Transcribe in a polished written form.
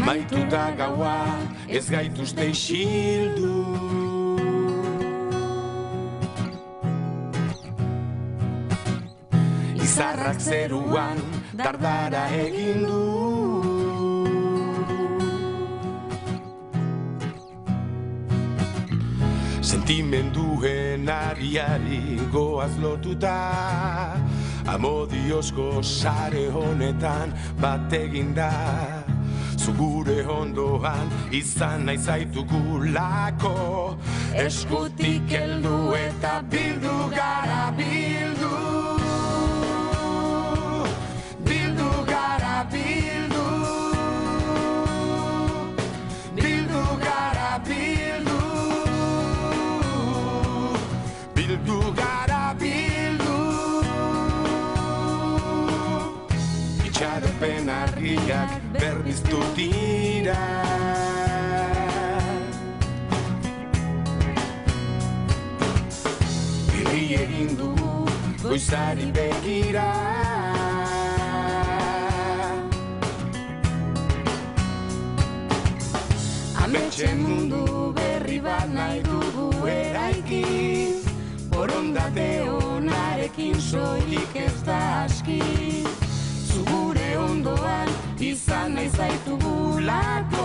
amaituta gaua, ez gaituzte isildu. Izarrak zeruan dardara egin du. Sentimenduen ariari goaz lotuta, amodiozko sare honetan bat eginda. Zu gure ondoan izan nahi zaitugulako, eskutik heldu eta bildu gara bildu. Bildu gara bildu. Bildu gara bildu. Bildu gara bildu. Itxaropen argiak berbiztu dira. Birri egin dugu goizari begira. Ametxe mundu berri bat nahi dugu eraiki. Borondate onarekin soilik ez da aski. Zu gure ondoan izan nahi zaitugulako.